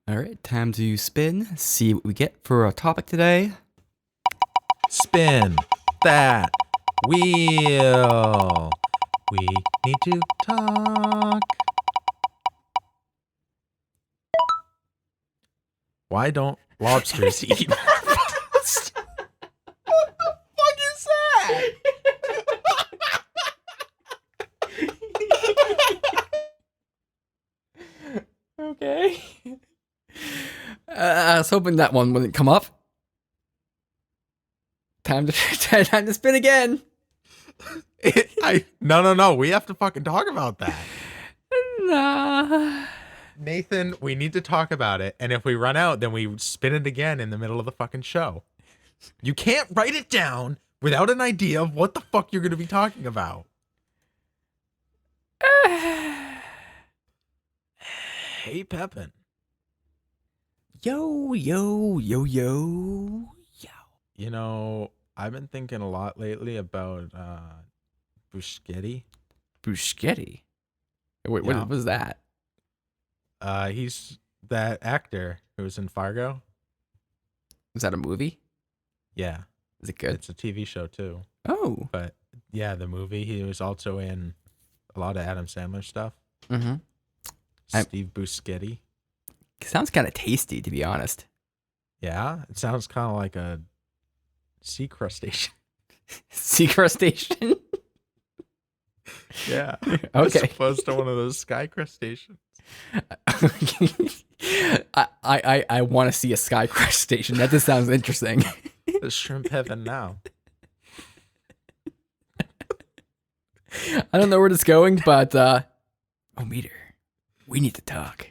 All right, time to spin, see what we get for our topic today. Spin that wheel. We need to talk. Why don't lobsters eat more pasta? What the fuck is that? Okay. I was hoping that one wouldn't come up. Time to time to spin again. No. We have to fucking talk about that. Nah. Nathan, we need to talk about it. And if we run out, then we spin it again in the middle of the fucking show. You can't write it down without an idea of what the fuck you're going to be talking about. Hey, Pepin. Yo. You know, I've been thinking a lot lately about Bruschetti. Bruschetti? Wait, Yeah. what was that? He's that actor who was in Fargo. Was that a movie? Yeah. Is it good? It's a TV show too. Oh. But yeah, the movie. He was also in a lot of Adam Sandler stuff. Mm-hmm. Steve Buscemi. Sounds kind of tasty, to be honest. Yeah, it sounds kind of like a sea crustacean. Sea crustacean? Yeah. Okay. As opposed to one of those sky crustaceans. I want to see a sky crustacean. That just sounds interesting. The shrimp heaven now. I don't know where this is going, but Meter, we need to talk.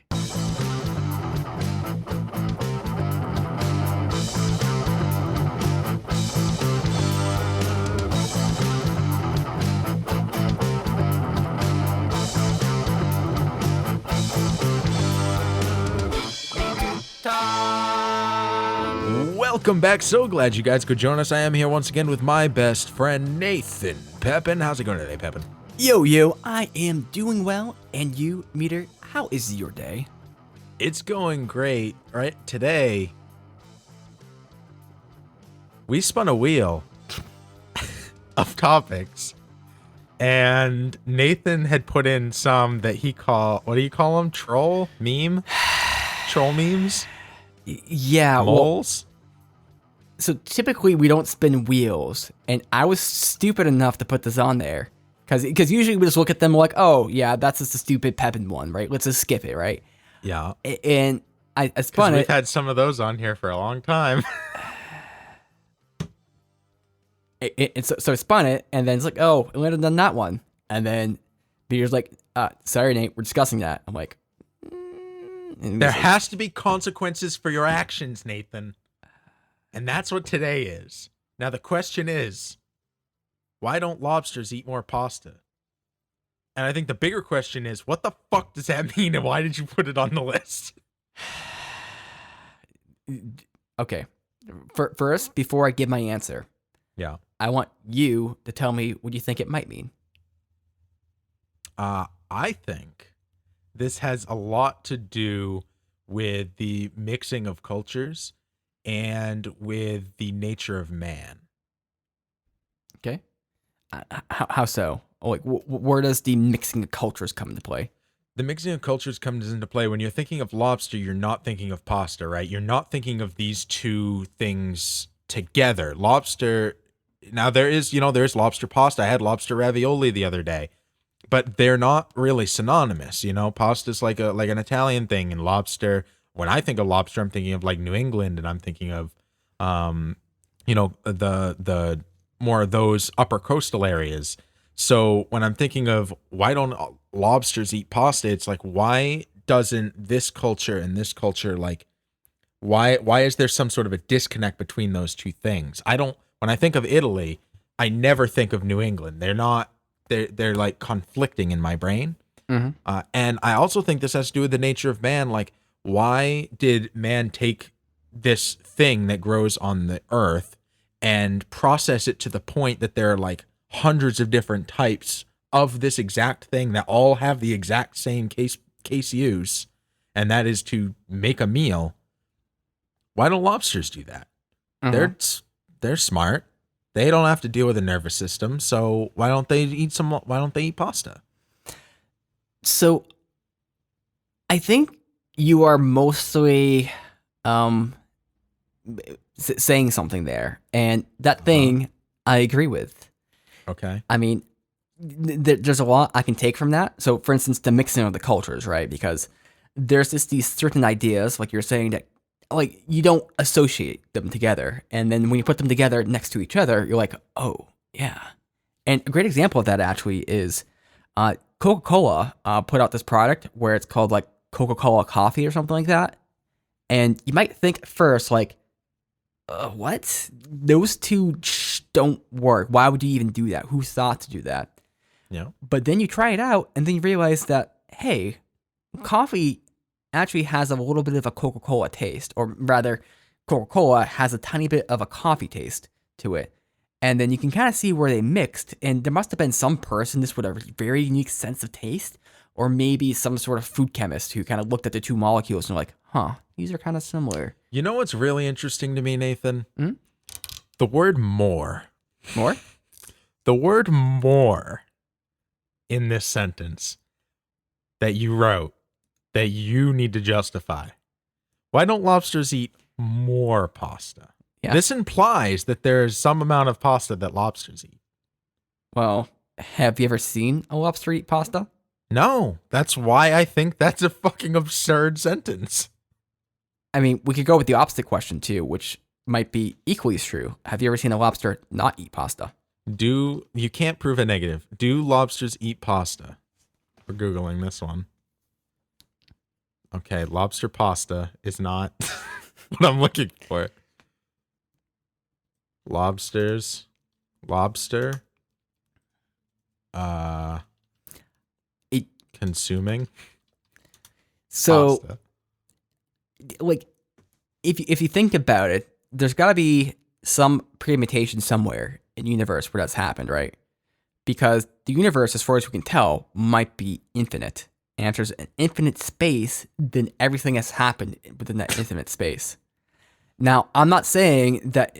Welcome back. So glad you guys could join us. I am here once again with my best friend, Nathan Pepin. How's it going today, Pepin? Yo, I am doing well. And you, Meter, how is your day? It's going great, right? Today, we spun a wheel of topics, and Nathan had put in some that he what do you call them? Troll memes? Yeah. Moles? So typically we don't spin wheels, and I was stupid enough to put this on there. Because usually we just look at them like, oh, yeah, that's just a stupid Pepin one, right? Let's just skip it, right? Yeah. And I spun it. We've had some of those on here for a long time. So I spun it, and then it's like, oh, it landed on that one. And then Peter's like, sorry, Nate, we're discussing that. I'm like, there has to be consequences for your actions, Nathan. And that's what today is. Now, the question is, why don't lobsters eat more pasta? And I think the bigger question is, what the fuck does that mean, and why did you put it on the list? Okay. First, before I give my answer, Yeah. I want you to tell me what you think it might mean. I think this has a lot to do with the mixing of cultures and with the nature of man. Okay. How so? Like, where does the mixing of cultures come into play? The mixing of cultures comes into play when you're thinking of lobster. You're not thinking of pasta, right? You're not thinking of these two things together. Lobster. Now there's lobster pasta. I had lobster ravioli the other day, but they're not really synonymous. Pasta's like an Italian thing, and lobster. When I think of lobster, I'm thinking of like New England, and I'm thinking of, the more of those upper coastal areas. So when I'm thinking of why don't lobsters eat pasta, it's like, why doesn't this culture and this culture, like, why is there some sort of a disconnect between those two things? When I think of Italy, I never think of New England. They're like conflicting in my brain. Mm-hmm. And I also think this has to do with the nature of man. Like, why did man take this thing that grows on the earth and process it to the point that there are like hundreds of different types of this exact thing that all have the exact same case use, and that is to make a meal. Why don't lobsters do that? They're smart. They don't have to deal with a nervous system, so why don't they eat pasta? So I think you are mostly saying something there, and that thing I agree with. Okay. I mean, there's a lot I can take from that. So, for instance, the mixing of the cultures, right? Because there's just these certain ideas, like you're saying, that like you don't associate them together, and then when you put them together next to each other, you're like, oh yeah. And a great example of that actually is Coca-Cola put out this product where it's called like Coca-Cola coffee or something like that, and you might think at first like, what? Those two don't work. Why would you even do that? Who thought to do that? Yeah. But then you try it out, and then you realize that, hey, coffee actually has a little bit of a Coca-Cola taste, or rather, Coca-Cola has a tiny bit of a coffee taste to it. And then you can kind of see where they mixed, and there must have been some person just with a very unique sense of taste, or maybe some sort of food chemist who kind of looked at the two molecules and like, huh, these are kind of similar. You know what's really interesting to me, Nathan? The word more. More? The word more in this sentence that you wrote that you need to justify. Why don't lobsters eat more pasta? Yeah. This implies that there is some amount of pasta that lobsters eat. Well, have you ever seen a lobster eat pasta? No, that's why I think that's a fucking absurd sentence. I mean, we could go with the opposite question too, which might be equally as true. Have you ever seen a lobster not eat pasta? You can't prove a negative. Do lobsters eat pasta? We're Googling this one. Okay, lobster pasta is not what I'm looking for. Lobster. Consuming. So, pasta. like, if you think about it, there's got to be some premeditation somewhere in the universe where that's happened, right? Because the universe, as far as we can tell, might be infinite. And if there's an infinite space, then everything has happened within that infinite space. Now, I'm not saying that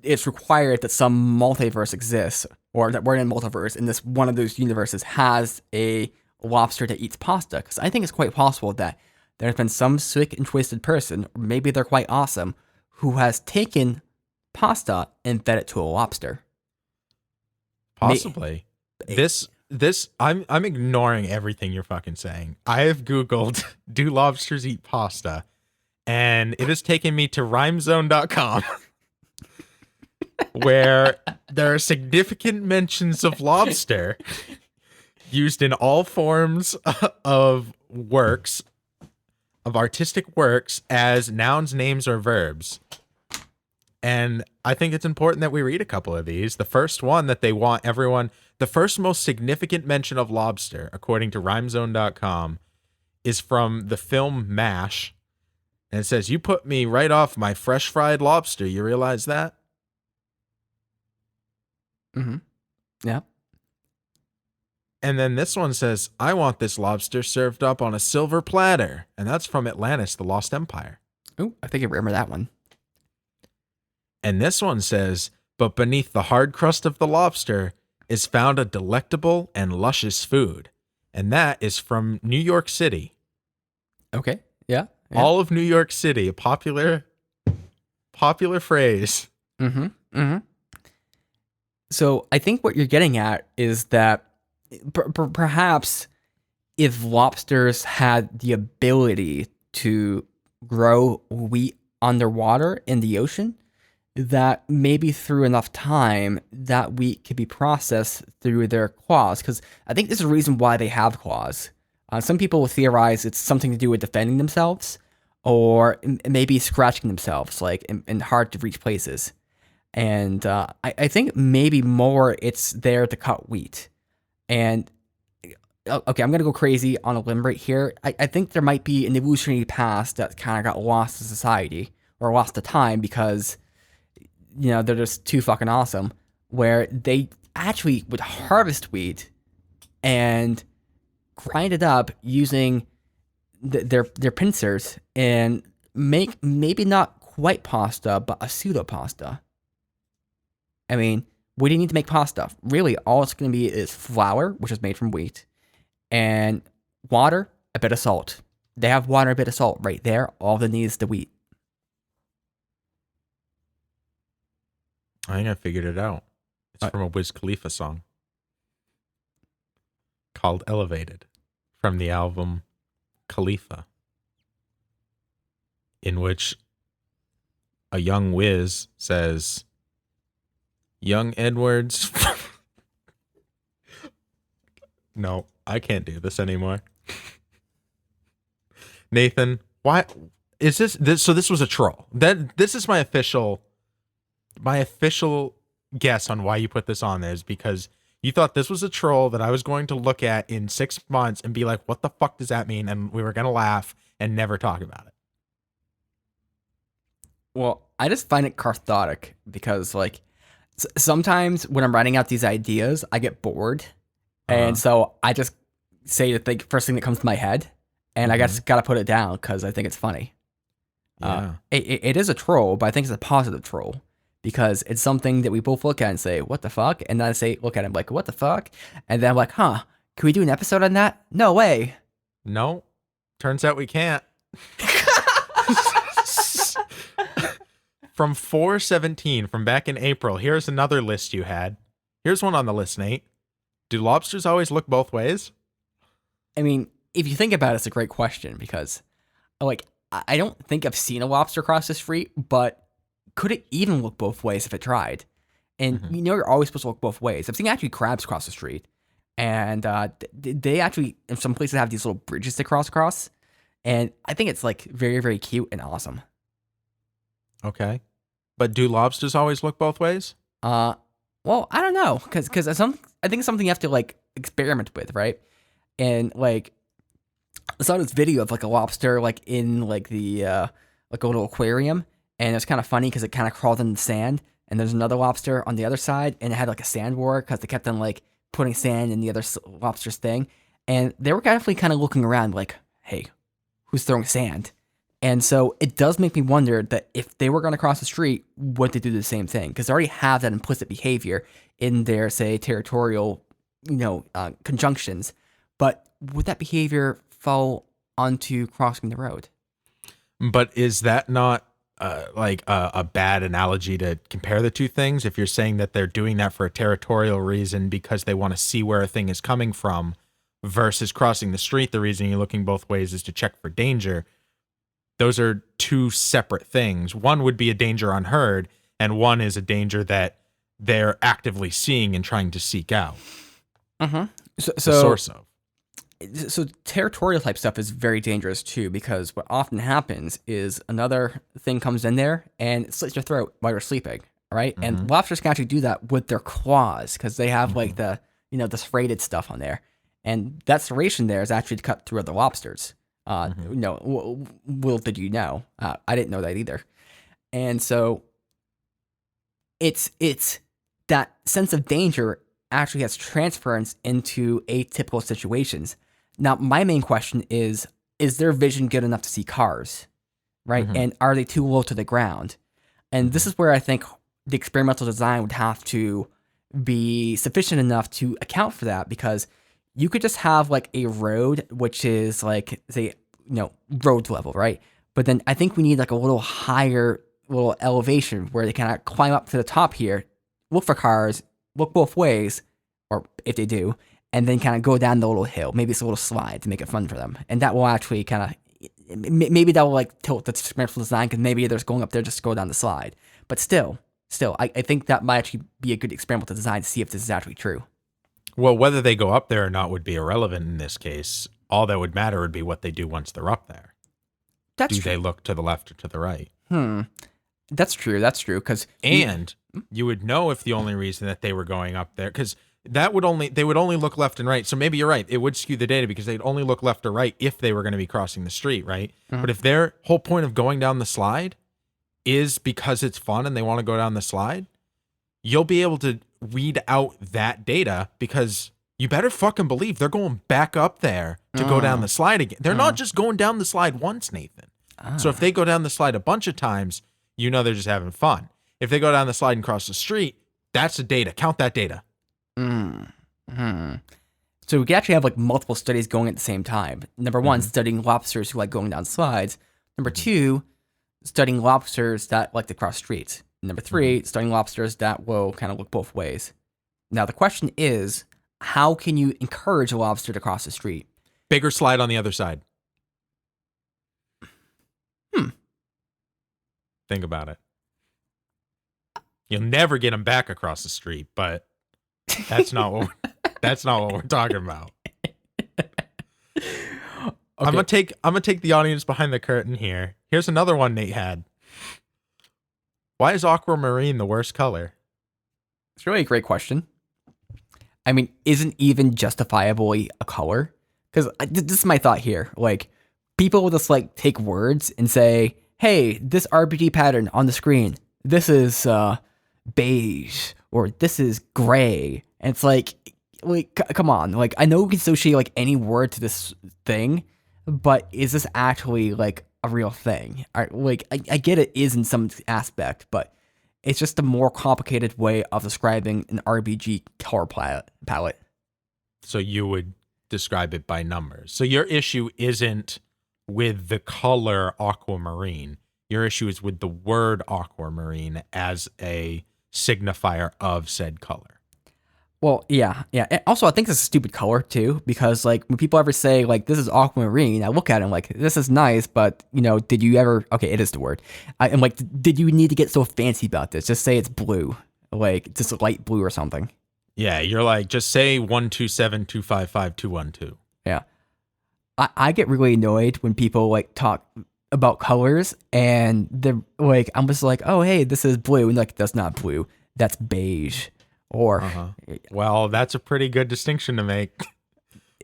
it's required that some multiverse exists, or that we're in a multiverse and this one of those universes has a lobster that eats pasta, because I think it's quite possible that there's been some sick and twisted person, or maybe they're quite awesome, who has taken pasta and fed it to a lobster. Possibly. I'm ignoring everything you're fucking saying. I have Googled do lobsters eat pasta, and it has taken me to rhymezone.com where there are significant mentions of lobster used in all forms of works, of artistic works, as nouns, names, or verbs. And I think it's important that we read a couple of these. The first one that they want everyone, the first most significant mention of lobster, according to rhymezone.com, is from the film MASH. And it says, "You put me right off my fresh fried lobster. You realize that?" Mm-hmm. Yeah. And then this one says, "I want this lobster served up on a silver platter." And that's from Atlantis, the Lost Empire. Oh, I think I remember that one. And this one says, "But beneath the hard crust of the lobster is found a delectable and luscious food." And that is from New York City. Okay. Yeah. All of New York City, a popular phrase. Mm-hmm. Mm-hmm. So I think what you're getting at is that perhaps if lobsters had the ability to grow wheat underwater in the ocean, that maybe through enough time, that wheat could be processed through their claws. Because I think there's a reason why they have claws. Some people will theorize it's something to do with defending themselves, or maybe scratching themselves, like in hard to reach places. And I think maybe more it's there to cut wheat. And okay, I'm gonna go crazy on a limb right here. I think there might be an evolutionary past that kind of got lost to society, or lost to time, because they're just too fucking awesome, where they actually would harvest wheat and grind it up using their pincers and make maybe not quite pasta, but a pseudo pasta. I mean, what do you need to make pasta? Really, all it's going to be is flour, which is made from wheat, and water, a bit of salt. They have water, a bit of salt right there. All that needs is the wheat. I think I figured it out. It's from a Wiz Khalifa song called Elevated from the album Khalifa, in which a young Wiz says, Young Edwards. No, I can't do this anymore. Nathan, why is this? So this was a troll. This is my official guess on why you put this on there is because you thought this was a troll that I was going to look at in 6 months and be like, what the fuck does that mean? And we were going to laugh and never talk about it. Well, I just find it cathartic because, like, sometimes when I'm writing out these ideas, I get bored. And so I just say the first thing that comes to my head, and I just got to put it down because I think it's funny. Yeah. It is a troll, but I think it's a positive troll because it's something that we both look at and say, what the fuck? And then I say, look at him like, what the fuck? And then I'm like, huh, can we do an episode on that? No way. No, turns out we can't. From 4/17, from back in April, here's another list you had. Here's one on the list, Nate. Do lobsters always look both ways? I mean, if you think about it, it's a great question because, like, I don't think I've seen a lobster cross the street, but could it even look both ways if it tried? And you know you're always supposed to look both ways. I've seen actually crabs cross the street, and they actually, in some places, have these little bridges to cross across, and I think it's, like, very, very cute and awesome. Okay. But do lobsters always look both ways? Well, I don't know, because I think it's something you have to, like, experiment with, right? And, like, I saw this video of, like, a lobster, like, in, like, the, like, a little aquarium, and it was kind of funny because it kind of crawled in the sand, and there's another lobster on the other side, and it had, like, a sand war because they kept on, like, putting sand in the other lobster's thing, and they were definitely kind of looking around like, hey, who's throwing sand? And so it does make me wonder that if they were going to cross the street, would they do the same thing? Because they already have that implicit behavior in their, say, territorial, conjunctions. But would that behavior fall onto crossing the road? But is that not like a bad analogy to compare the two things? If you're saying that they're doing that for a territorial reason because they want to see where a thing is coming from versus crossing the street, the reason you're looking both ways is to check for danger. Those are two separate things. One would be a danger unheard, and one is a danger that they're actively seeing and trying to seek out. The source of. So territorial type stuff is very dangerous too, because what often happens is another thing comes in there and it slits your throat while you're sleeping, right? And lobsters can actually do that with their claws because they have like the the serrated stuff on there, and that serration there is actually to cut through other lobsters. Will did you know? I didn't know that either. And so it's that sense of danger actually has transference into atypical situations. Now, my main question is their vision good enough to see cars, right? And are they too low to the ground? And this is where I think the experimental design would have to be sufficient enough to account for that, because you could just have like a road, which is like, say, road level, right? But then I think we need like a little higher little elevation where they kind of climb up to the top here, look for cars, look both ways, or if they do, and then kind of go down the little hill. Maybe it's a little slide to make it fun for them. And that will actually kind of, maybe that will like tilt the experimental design because maybe they're just going up there just to go down the slide. But still, I think that might actually be a good experimental design to see if this is actually true. Well, whether they go up there or not would be irrelevant in this case. All that would matter would be what they do once they're up there. That's do true. They look to the left or to the right? That's true. Because you would know if the only reason that they were going up there, because they would only look left and right. So maybe you're right. It would skew the data because they'd only look left or right if they were going to be crossing the street, right? But if their whole point of going down the slide is because it's fun and they want to go down the slide, you'll be able to weed out that data because you better fucking believe they're going back up there to go down the slide again. They're not just going down the slide once, Nathan. So if they go down the slide a bunch of times, you know they're just having fun. If they go down the slide and cross the street, that's the data. Count that data. So we could actually have like multiple studies going at the same time. Number one, studying lobsters who like going down slides. Number two, studying lobsters that like to cross streets. Number three, studying lobsters that will kind of look both ways. Now the question is, how can you encourage a lobster to cross the street? Bigger slide on the other side. Think about it. You'll never get them back across the street, but that's not what we're talking about. Okay. I'm gonna take the audience behind the curtain here. Here's another one Nate had. Why is aquamarine the worst color? It's really a great question. I mean, isn't even justifiably a color? Because this is my thought here. Like, people will just like take words and say, hey, this RPG pattern on the screen, this is beige, or this is gray. And it's like come on. Like, I know we can associate like any word to this thing, but is this actually like a real thing? I get it is in some aspect, but it's just a more complicated way of describing an RPG color palette. So you would describe it by numbers. So your issue isn't with the color aquamarine. Your issue is with the word aquamarine as a signifier of said color. Well, yeah. And also, I think it's a stupid color too, because like when people ever say like this is aquamarine, I look at it and like this is nice, but you know, did you ever? Okay, it is the word. I'm like, did you need to get so fancy about this? Just say it's blue, like just light blue or something. Yeah, you're like, just say 127255212. Yeah. I get really annoyed when people like talk about colors and they're like, I'm just like, oh, hey, this is blue. And like, that's not blue. That's beige. Or, well, that's a pretty good distinction to make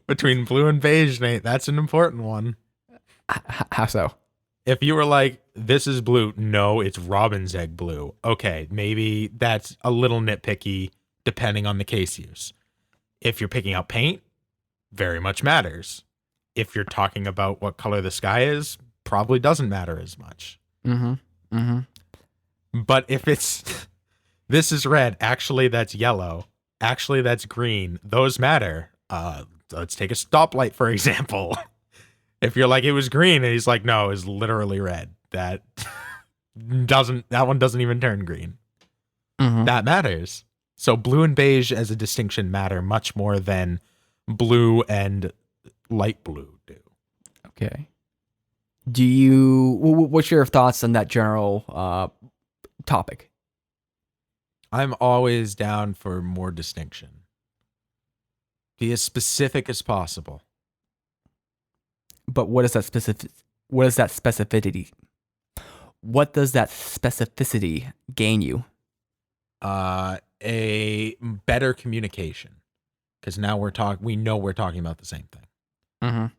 between blue and beige, Nate. That's an important one. How so? If you were like, this is blue. No, it's robin's egg blue. Okay, maybe that's a little nitpicky depending on the case use. If you're picking out paint, very much matters. If you're talking about what color the sky is, probably doesn't matter as much. But if it's, this is red, actually that's yellow, actually that's green, those matter. Let's take a stoplight, for example. If you're like, it was green, and he's like, no, it's literally red. That one doesn't even turn green. That matters. So blue and beige as a distinction matter much more than blue and light blue do. Okay. What's your thoughts on that general topic? I'm always down for more distinction. Be as specific as possible. But what is that specific? What is that specificity? What does that specificity gain you? A better communication, because now we know we're talking about the same thing.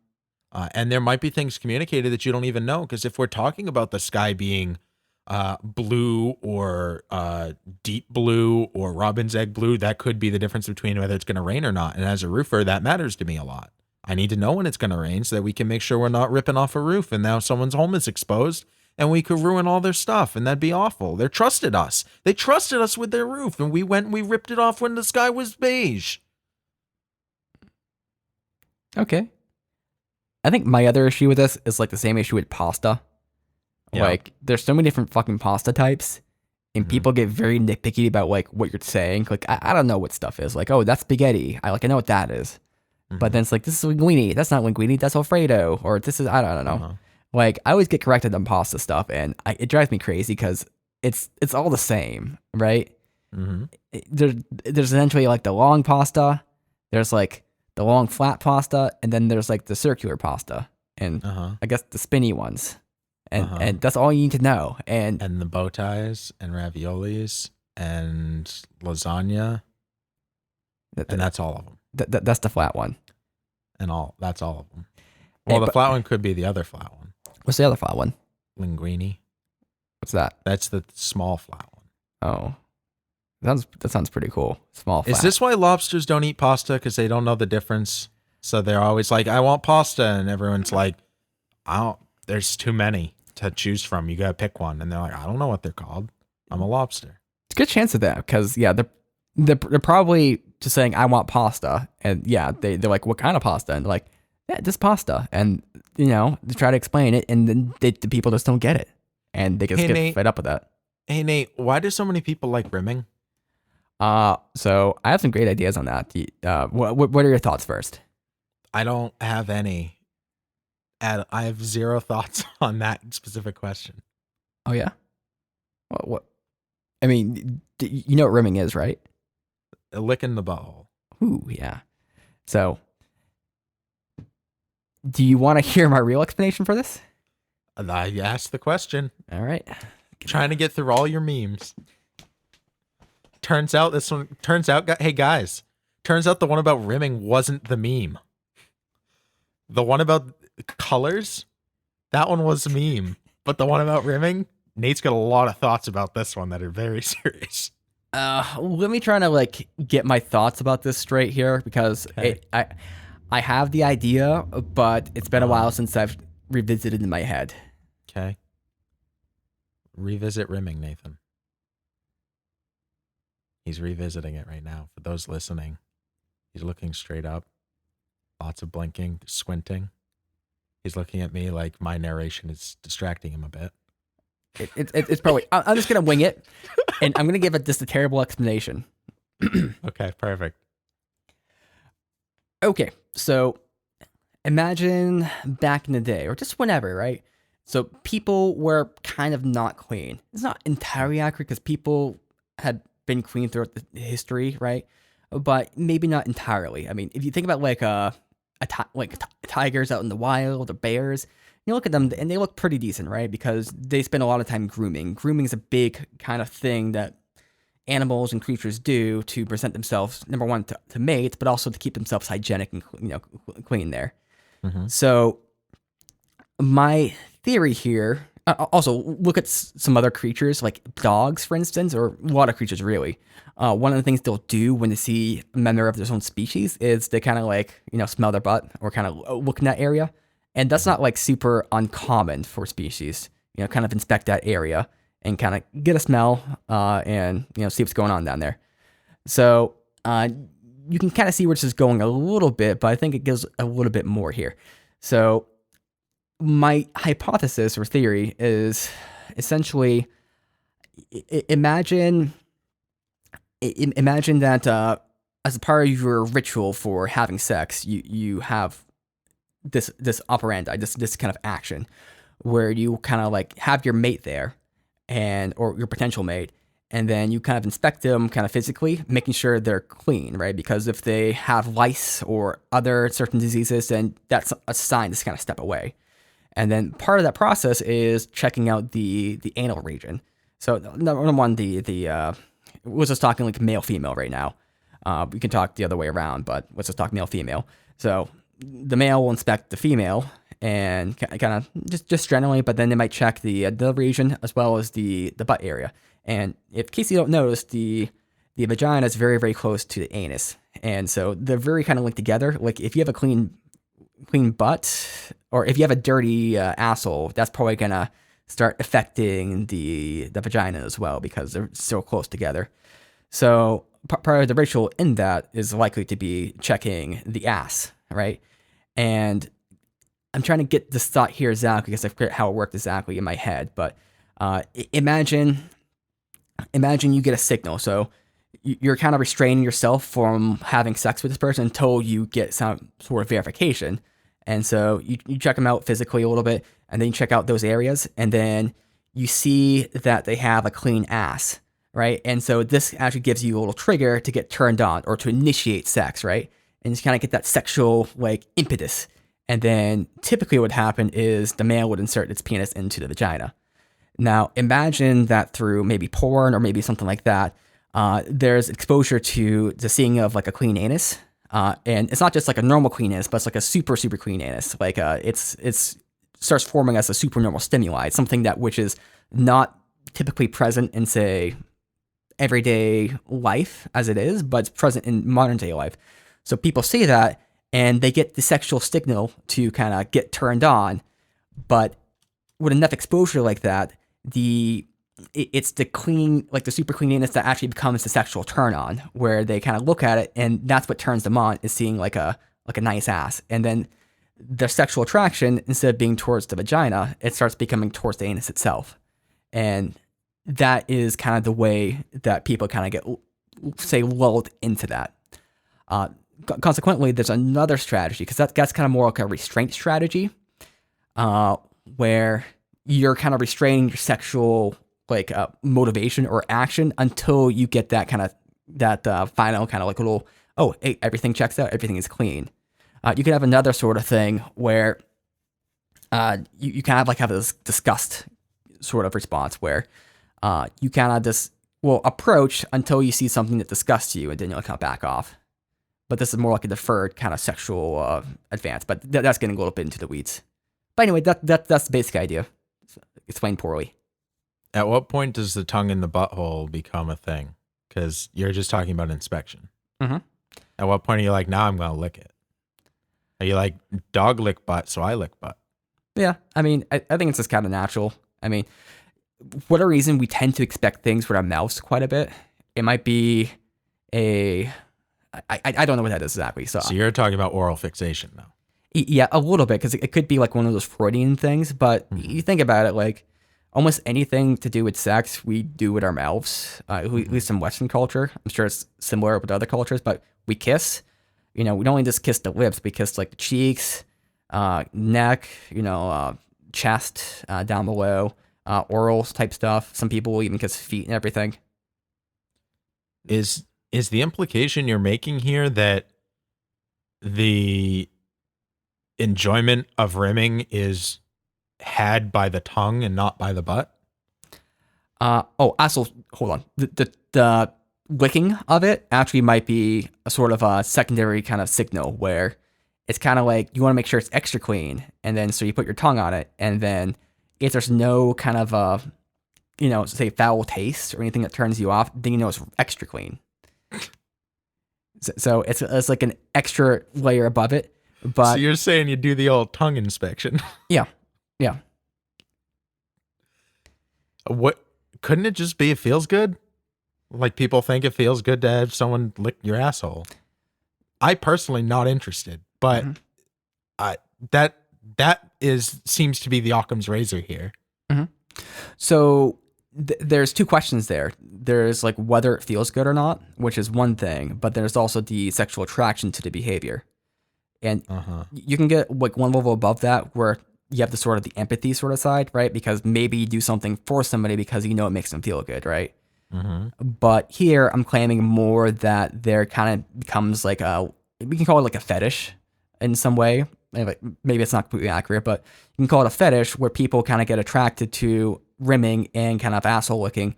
And there might be things communicated that you don't even know, because if we're talking about the sky being blue or deep blue or robin's egg blue, that could be the difference between whether it's going to rain or not. And as a roofer, that matters to me a lot. I need to know when it's going to rain so that we can make sure we're not ripping off a roof and now someone's home is exposed and we could ruin all their stuff, and that'd be awful. They trusted us. They trusted us with their roof, and we went and we ripped it off when the sky was beige. Okay. I think my other issue with this is like the same issue with pasta. Yeah. Like, there's so many different fucking pasta types, and people get very nitpicky about like what you're saying. Like, I don't know what stuff is. Like, oh, that's spaghetti. I know what that is. But then it's like, this is linguine. That's not linguine. That's Alfredo. Or this is, I don't know. Like, I always get corrected on pasta stuff, and it drives me crazy because it's all the same, right? There's essentially like the long pasta. There's like the long flat pasta, and then there's like the circular pasta, and I guess the spinny ones, and that's all you need to know. And the bow ties and raviolis and lasagna, and that's all of them. That's the flat one, and that's all of them. Well, the flat one could be the other flat one. What's the other flat one? Linguine. What's that? That's the small flat one. Oh, That sounds pretty cool. Small flat. Is this why lobsters don't eat pasta? Because they don't know the difference. So they're always like, I want pasta. And everyone's like, I don't, there's too many to choose from. You got to pick one. And they're like, I don't know what they're called. I'm a lobster. It's a good chance of that because yeah, they're probably just saying I want pasta, and yeah, they're like, what kind of pasta? And they're like, yeah, just pasta, and you know, they try to explain it, and then the people just don't get it, and they just get fed up with that. Hey Nate, why do so many people like rimming? So I have some great ideas on that. What are your thoughts first? I don't have any. I have zero thoughts on that specific question. Oh yeah, what? I mean, you know what rimming is, right? A lick in the butthole. Ooh, yeah. So, do you want to hear my real explanation for this? I asked the question. All right. Trying to get through all your memes. Turns out, hey guys, turns out the one about rimming wasn't the meme. The one about colors, that one was a meme. But the one about rimming, Nate's got a lot of thoughts about this one that are very serious. Let me try to like get my thoughts about this straight here because I have the idea, but it's been a while since I've revisited in my head. Okay. Revisit rimming, Nathan. He's revisiting it right now. For those listening, he's looking straight up. Lots of blinking, squinting. He's looking at me like my narration is distracting him a bit. It's probably, I'm just going to wing it, and I'm going to give it just a terrible explanation. Okay, perfect. Okay, so imagine back in the day, or just whenever, right? So people were kind of not clean. It's not entirely accurate because people had been clean throughout the history, right? But maybe not entirely. I mean, if you think about like tigers out in the wild or bears, you look at them and they look pretty decent, right? Because they spend a lot of time grooming. Grooming is a big kind of thing that animals and creatures do to present themselves, number one, to mate, but also to keep themselves hygienic and clean there. Mm-hmm. So my theory here, also look at some other creatures like dogs, for instance, or a lot of creatures really. One of the things they'll do when they see a member of their own species is they kind of like, smell their butt or kind of look in that area. And that's not like super uncommon for species, kind of inspect that area and kind of get a smell and, see what's going on down there. So you can kind of see where this is going a little bit, but I think it gives a little bit more here. So my hypothesis or theory is essentially imagine that as a part of your ritual for having sex, you have this operandi, this kind of action where you kind of like have your mate there or your potential mate, and then you kind of inspect them kind of physically, making sure they're clean, right? Because if they have lice or other certain diseases, then that's a sign to kind of step away. And then part of that process is checking out the anal region. So number one, we're just talking like male female right now. We can talk the other way around, but let's just talk male female. So the male will inspect the female and kind of just generally, but then they might check the region as well as the butt area. And in case you don't notice, the vagina is very, very close to the anus. And so they're very kind of linked together. Like if you have a clean butt, or if you have a dirty asshole, that's probably going to start affecting the vagina as well because they're so close together. So part of the ritual in that is likely to be checking the ass, right? And I'm trying to get this thought here exactly because I forget how it worked exactly in my head. But imagine you get a signal. So you're kind of restraining yourself from having sex with this person until you get some sort of verification. And so you check them out physically a little bit, and then you check out those areas, and then you see that they have a clean ass, right? And so this actually gives you a little trigger to get turned on or to initiate sex, right? And just kind of get that sexual like impetus. And then typically what would happen is the male would insert its penis into the vagina. Now imagine that through maybe porn or maybe something like that, there's exposure to the seeing of like a clean anus. And it's not just like a normal clean anus, but it's like a super, super clean anus. Like it's starts forming as a supernormal stimuli. It's something which is not typically present in, say, everyday life as it is, but it's present in modern day life. So people see that and they get the sexual signal to kind of get turned on. But with enough exposure like that, it's the clean, like the super cleanliness that actually becomes the sexual turn on, where they kind of look at it and that's what turns them on, is seeing like a nice ass. And then their sexual attraction, instead of being towards the vagina, it starts becoming towards the anus itself. And that is kind of the way that people kind of get, say, lulled into that. Consequently, there's another strategy, because that's kind of more like a restraint strategy, where you're kind of restraining your sexual motivation or action until you get that kind of final kind of like a little, oh, hey, everything checks out, everything is clean. You could have another sort of thing where you kind of like have this disgust sort of response, where you kind of just will approach until you see something that disgusts you, and then you'll kind of back off. But this is more like a deferred kind of sexual advance. But that's getting a little bit into the weeds. But anyway, that's the basic idea. Explained poorly. At what point does the tongue in the butthole become a thing? Because you're just talking about inspection. Mm-hmm. At what point are you like, now I'm going to lick it? Are you like, dog lick butt, so I lick butt? Yeah, I mean, I think it's just kind of natural. I mean, whatever reason, we tend to expect things with our mouths quite a bit. It might be I don't know what that is exactly. So you're talking about oral fixation now. Yeah, a little bit, because it could be like one of those Freudian things. But you think about it, like almost anything to do with sex, we do with our mouths. At least in Western culture, I'm sure it's similar with other cultures. But we kiss. We don't only just kiss the lips. We kiss like the cheeks, neck, chest, down below, oral type stuff. Some people will even kiss feet and everything. Is the implication you're making here that the enjoyment of rimming is had by the tongue and not by the butt? Also, hold on. The licking of it actually might be a sort of a secondary kind of signal, where it's kind of like you want to make sure it's extra clean, and then so you put your tongue on it, and then if there's no kind of say foul taste or anything that turns you off, then it's extra clean. So it's like an extra layer above it. But so you're saying you do the old tongue inspection? Yeah. What, couldn't it just be it feels good? Like people think it feels good to have someone lick your asshole. I personally not interested, but that seems to be the Occam's razor here. Mm-hmm. So there's two questions there. There's like whether it feels good or not, which is one thing, but there's also the sexual attraction to the behavior. And you can get like one level above that, where you have the sort of the empathy sort of side, right? Because maybe you do something for somebody because it makes them feel good, right? Mm-hmm. But here I'm claiming more that there kind of becomes like we can call it like a fetish in some way. Maybe it's not completely accurate, but you can call it a fetish, where people kind of get attracted to rimming and kind of asshole licking,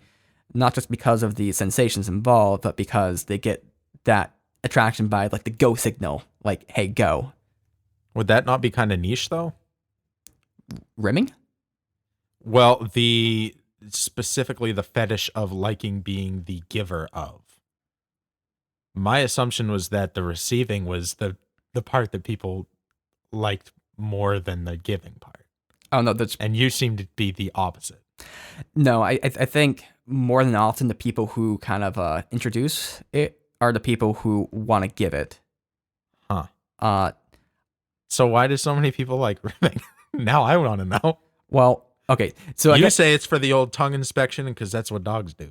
not just because of the sensations involved, but because they get that attraction by like the go signal, like, hey, go. Would that not be kind of niche though? Rimming? Well, specifically the fetish of liking being the giver of. My assumption was that the receiving was the part that people liked more than the giving part. Oh no, and you seem to be the opposite. No, I think more than often the people who kind of introduce it are the people who want to give it. Huh. So why do so many people like rimming? Now I want to know. Well, okay. So you say it's for the old tongue inspection because that's what dogs do.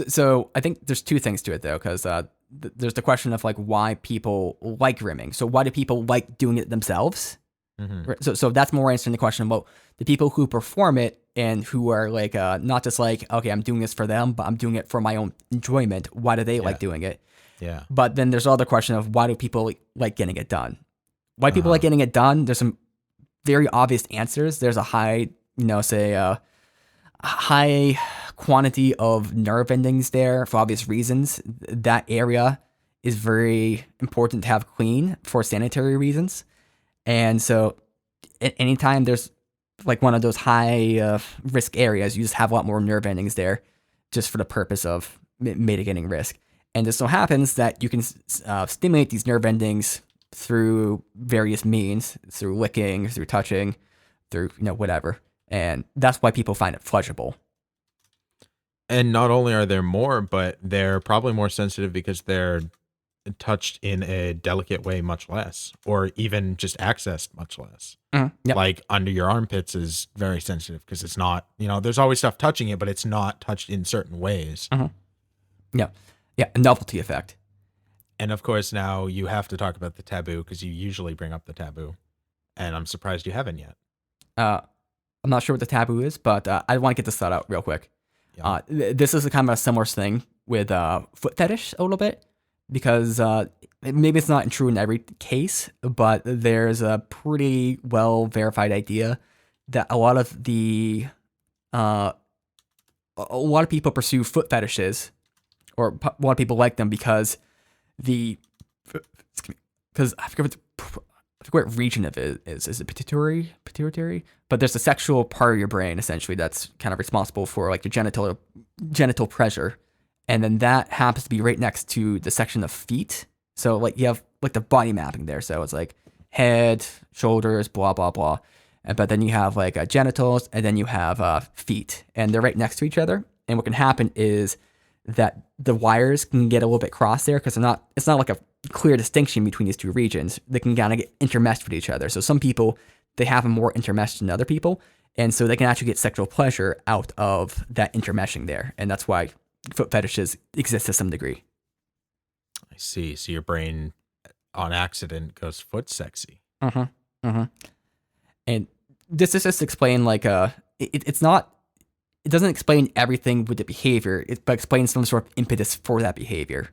So I think there's two things to it though, because there's the question of like why people like rimming. So why do people like doing it themselves? Mm-hmm. So that's more answering the question about the people who perform it and who are like not just like, okay, I'm doing this for them, but I'm doing it for my own enjoyment. Why do they like doing it? Yeah. But then there's the other question of why do people like getting it done? Why people like getting it done? There's some very obvious answers. There's a high, a high quantity of nerve endings there for obvious reasons. That area is very important to have clean for sanitary reasons. And so anytime there's like one of those high risk areas, you just have a lot more nerve endings there just for the purpose of mitigating risk. And it so happens that you can stimulate these nerve endings through various means, through licking, through touching, through whatever. And that's why people find it pleasurable. And not only are there more, but they're probably more sensitive because they're touched in a delicate way much less, or even just accessed much less. Yep. Like under your armpits is very sensitive because it's not, there's always stuff touching it, but it's not touched in certain ways. Yeah, a novelty effect. And of course, now you have to talk about the taboo because you usually bring up the taboo, and I'm surprised you haven't yet. I'm not sure what the taboo is, but I want to get this thought out real quick. Yeah. This is a kind of a similar thing with foot fetish a little bit, because maybe it's not true in every case, but there's a pretty well verified idea that a lot of people pursue foot fetishes, or a lot of people like them because I forget what region of it is. Is it pituitary? But there's a sexual part of your brain essentially that's kind of responsible for like your genital pleasure, and then that happens to be right next to the section of feet. So like you have like the body mapping there. So it's like head, shoulders, blah blah blah, but then you have like genitals, and then you have feet, and they're right next to each other. And what can happen is that the wires can get a little bit crossed there because it's not like a clear distinction between these two regions. They can kind of get intermeshed with each other. So some people, they have them more intermeshed than other people, and so they can actually get sexual pleasure out of that intermeshing there. And that's why foot fetishes exist to some degree. I see. So your brain on accident goes foot sexy. And this is just explain like it doesn't explain everything with the behavior, but explains some sort of impetus for that behavior.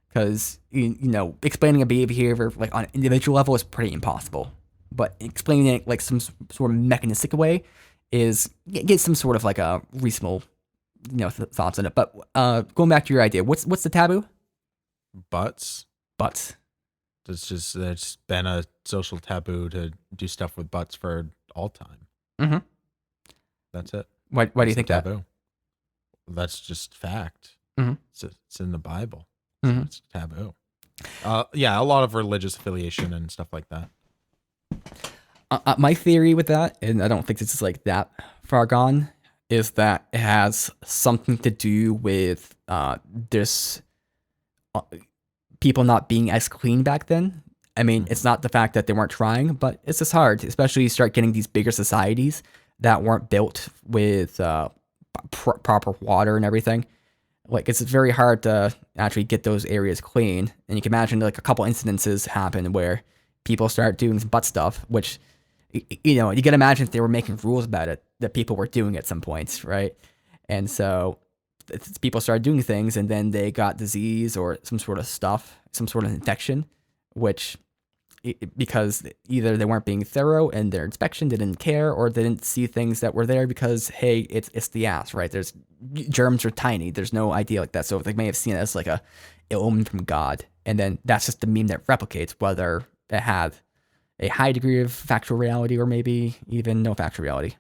Because explaining a behavior like on an individual level is pretty impossible, but explaining it like some sort of mechanistic way is get some sort of like a reasonable thoughts on it. But going back to your idea, what's the taboo? Butts. There's been a social taboo to do stuff with butts for all time. That's it. Why do you think that? Taboo. That's just fact. It's in the Bible. So it's taboo. Yeah, a lot of religious affiliation and stuff like that. My theory with that, and I don't think this is like that far gone, is that it has something to do with this people not being as clean back then. I mean, it's not the fact that they weren't trying, but it's just hard, especially you start getting these bigger societies that weren't built with proper water and everything. Like, it's very hard to actually get those areas clean. And you can imagine like a couple incidences happen where people start doing some butt stuff, which, you can imagine if they were making rules about it, that people were doing at some points, right? And so people started doing things, and then they got disease or some sort of stuff, some sort of infection, which because either they weren't being thorough in their inspection, they didn't care, or they didn't see things that were there because, hey, it's the ass, right? There's germs are tiny. There's no idea like that. So they may have seen it as like a omen from God. And then that's just the meme that replicates, whether it had a high degree of factual reality or maybe even no factual reality.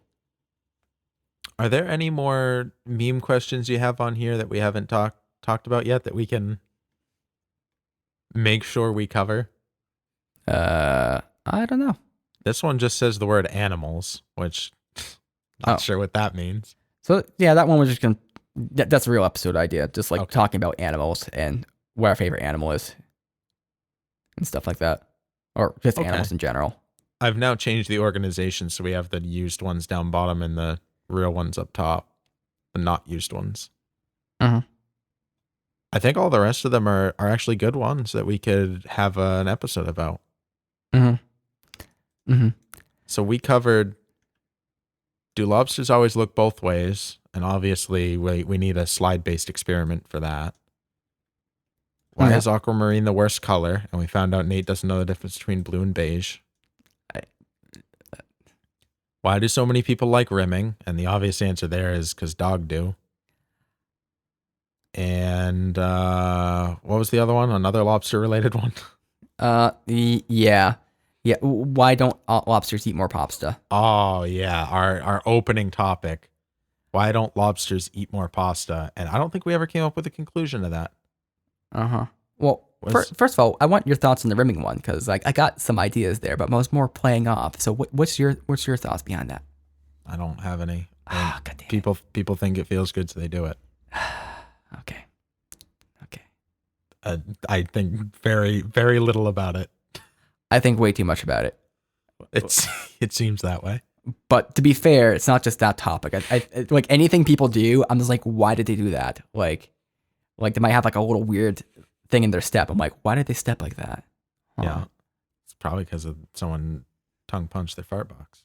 Are there any more meme questions you have on here that we haven't talked about yet that we can make sure we cover? I don't know. This one just says the word animals, which not sure what that means. So yeah, that one was just that's a real episode idea. Just like talking about animals and what our favorite animal is and stuff like that. Or just animals in general. I've now changed the organization, so we have the used ones down bottom and the real ones up top. The not used ones. I think all the rest of them are actually good ones that we could have an episode about. So we covered, do lobsters always look both ways? And obviously we need a slide-based experiment for that. Why is aquamarine the worst color? And we found out Nate doesn't know the difference between blue and beige. Why do so many people like rimming? And the obvious answer there is because dog do. And what was the other one? Another lobster-related one? Yeah. Why don't lobsters eat more pasta? Oh, yeah. Our opening topic. Why don't lobsters eat more pasta? And I don't think we ever came up with a conclusion to that. Well, Was- first of all, I want your thoughts on the rimming one because like I got some ideas there, but I was more playing off. So what's your thoughts behind that? I don't have any. Ah, God damn it. People think it feels good, so they do it. Okay. I think very, very little about it. I think way too much about it. It seems that way. But to be fair, it's not just that topic. I like anything people do. I'm just like, why did they do that? Like they might have like a little weird thing in their step. I'm like, why did they step like that? Huh. Yeah, it's probably because of someone tongue punched their fart box.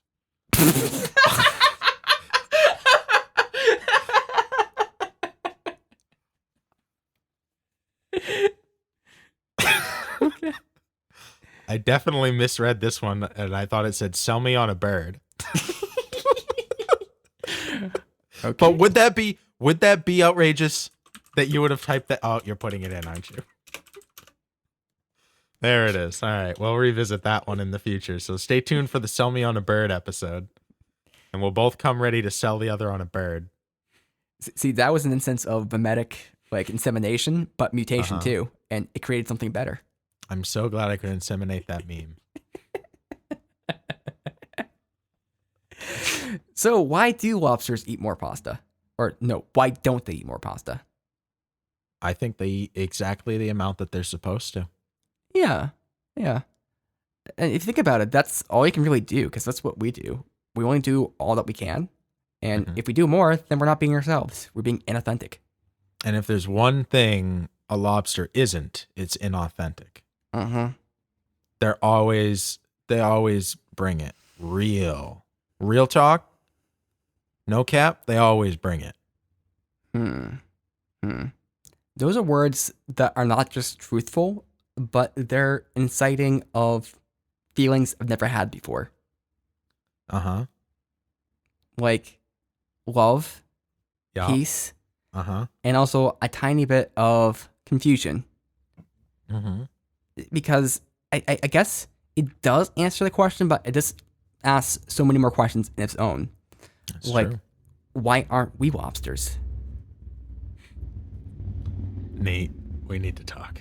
I definitely misread this one, and I thought it said "sell me on a bird." Okay. But would that be outrageous that you would have typed that? Oh, you're putting it in, aren't you? There it is. All right, we'll revisit that one in the future. So stay tuned for the "Sell Me on a Bird" episode, and we'll both come ready to sell the other on a bird. See, that was an instance of mimetic like insemination, but mutation too, and it created something better. I'm so glad I could inseminate that meme. So why do lobsters eat more pasta? Or no, why don't they eat more pasta? I think they eat exactly the amount that they're supposed to. Yeah. And if you think about it, that's all you can really do because that's what we do. We only do all that we can. And if we do more, then we're not being ourselves. We're being inauthentic. And if there's one thing a lobster isn't, it's inauthentic. They always bring it. Real talk. No cap. They always bring it. Those are words that are not just truthful, but they're inciting of feelings I've never had before. Like love, Yeah. peace, Uh-huh. and also a tiny bit of confusion. Because I guess it does answer the question, but it just asks so many more questions in its own. That's Like, true. why aren't we lobsters? Nate, we need to talk.